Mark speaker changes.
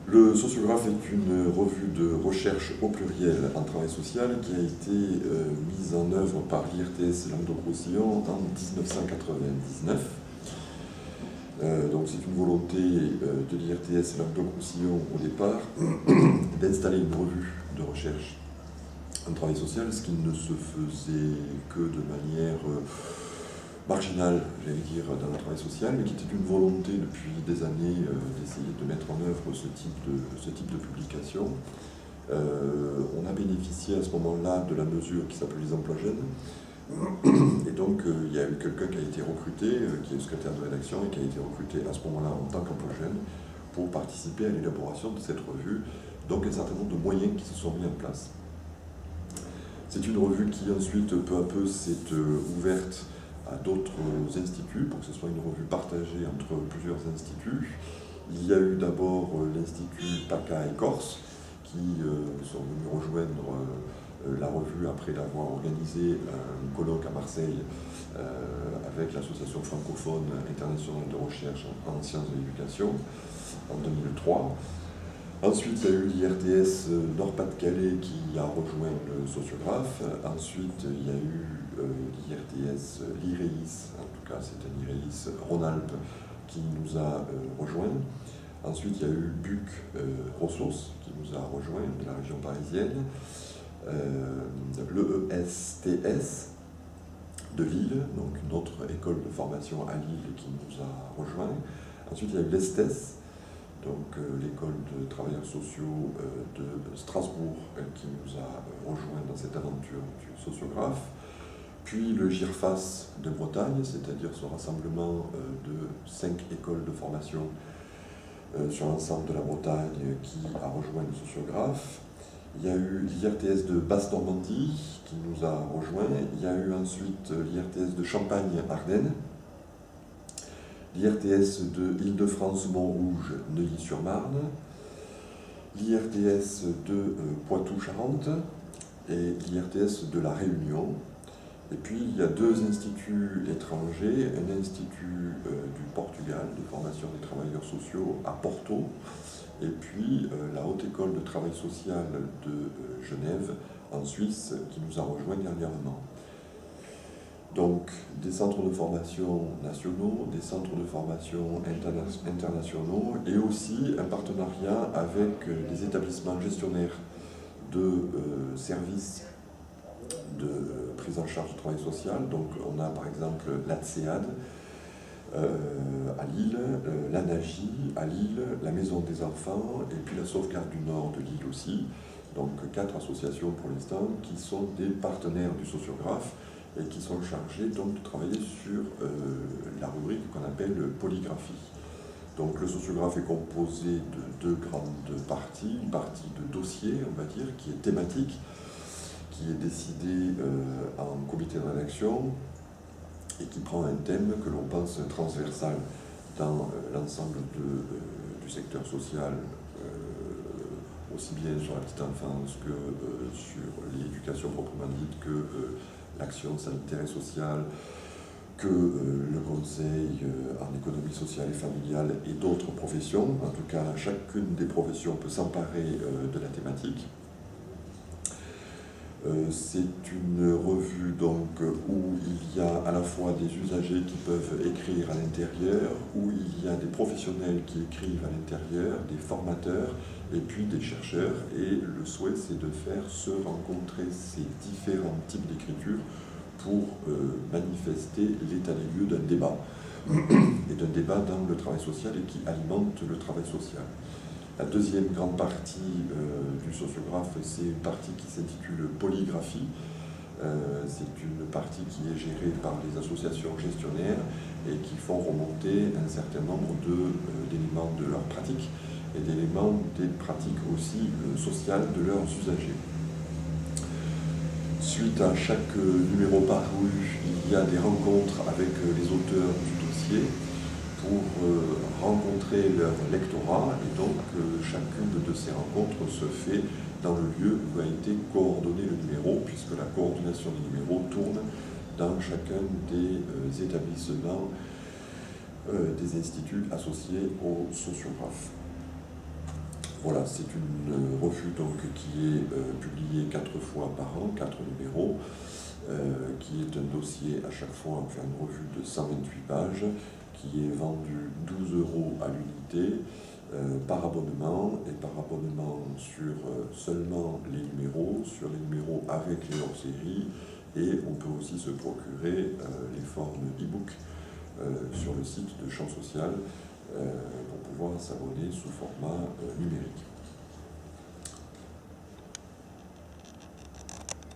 Speaker 1: Le Sociographe est une revue de recherche au pluriel en travail social qui a été mise en œuvre par l'IRTS Languedoc-Roussillon en 1999. Donc c'est une volonté de l'IRTS Languedoc-Roussillon au départ d'installer une revue de recherche en travail social, ce qui ne se faisait que de manière marginale, j'allais dire, dans le travail social, mais qui était une volonté depuis des années d'essayer de mettre en œuvre ce type de publication. On a bénéficié à ce moment-là de la mesure qui s'appelle les emplois jeunes. Et donc il y a eu quelqu'un qui a été recruté, qui est secrétaire de rédaction, et qui a été recruté à ce moment-là en tant qu'emploi jeune pour participer à l'élaboration de cette revue. Donc un certain nombre de moyens qui se sont mis en place. C'est une revue qui ensuite, peu à peu, s'est ouverte à d'autres instituts, pour que ce soit une revue partagée entre plusieurs instituts. Il y a eu d'abord l'Institut PACA et Corse, qui sont venus rejoindre la revue après l'avoir organisé un colloque à Marseille avec l'Association francophone internationale de recherche en sciences de l'éducation en 2003. Ensuite, il y a eu l'IRTS Nord-Pas-de-Calais qui a rejoint le Sociographe. Ensuite, il y a eu l'IRTS, l'IREIS, en tout cas c'est un IREIS Rhône-Alpes qui nous a rejoint. Ensuite, il y a eu BUC Rossos qui nous a rejoint de la région parisienne. L'ESTS de Lille, donc une autre école de formation à Lille qui nous a rejoint. Ensuite, il y a eu l'ESTES, donc l'école de travailleurs sociaux de Strasbourg qui nous a rejoint dans cette aventure du Sociographe. Puis le GIRFAS de Bretagne, c'est-à-dire ce rassemblement de 5 écoles de formation sur l'ensemble de la Bretagne qui a rejoint le Sociographe. Il y a eu l'IRTS de Basse-Normandie qui nous a rejoint. Il y a eu ensuite l'IRTS de Champagne-Ardennes, l'IRTS de Île-de-France-Montrouge, Neuilly-sur-Marne, l'IRTS de Poitou-Charentes et l'IRTS de La Réunion. Et puis il y a 2 instituts étrangers, un institut du Portugal de formation des travailleurs sociaux à Porto, et puis la Haute École de Travail Social de Genève en Suisse qui nous a rejoint dernièrement. Donc des centres de formation nationaux, des centres de formation internationaux et aussi un partenariat avec des établissements gestionnaires de services de prise en charge du travail social. Donc on a par exemple l'ATSEAD à Lille, l'ANAGI à Lille, la Maison des Enfants et puis la Sauvegarde du Nord de Lille aussi. Donc 4 associations pour l'instant qui sont des partenaires du Sociographe et qui sont chargés donc de travailler sur la rubrique qu'on appelle polygraphie. Donc le Sociographe est composé de 2 grandes parties, une partie de dossier, on va dire, qui est thématique, qui est décidé en comité de rédaction et qui prend un thème que l'on pense transversal dans l'ensemble du secteur social, aussi bien sur la petite enfance que sur l'éducation proprement dite, que l'action sanitaire et sociale, que le conseil en économie sociale et familiale et d'autres professions. En tout cas, chacune des professions peut s'emparer de la thématique. C'est une revue donc où il y a à la fois des usagers qui peuvent écrire à l'intérieur, où il y a des professionnels qui écrivent à l'intérieur, des formateurs et puis des chercheurs. Et le souhait, c'est de faire se rencontrer ces différents types d'écriture pour manifester l'état des lieux d'un débat, et d'un débat dans le travail social et qui alimente le travail social. La deuxième grande partie du Sociographe, c'est une partie qui s'intitule Polygraphie. C'est une partie qui est gérée par les associations gestionnaires et qui font remonter un certain nombre d'éléments de leurs pratiques et d'éléments des pratiques aussi sociales de leurs usagers. Suite à chaque numéro paru, il y a des rencontres avec les auteurs du dossier pour rencontrer leur lectorat, et donc chacune de ces rencontres se fait dans le lieu où a été coordonné le numéro, puisque la coordination des numéros tourne dans chacun des établissements des instituts associés au Sociographe. Voilà, c'est une revue donc, qui est publiée 4 fois par an, 4 numéros, qui est un dossier à chaque fois, enfin une revue de 128 pages, qui est vendue 12 € à l'unité par abonnement, et par abonnement sur seulement les numéros, sur les numéros avec les hors-séries, et on peut aussi se procurer les formes e-book sur le site de Champ Social pour pouvoir s'abonner sous format numérique.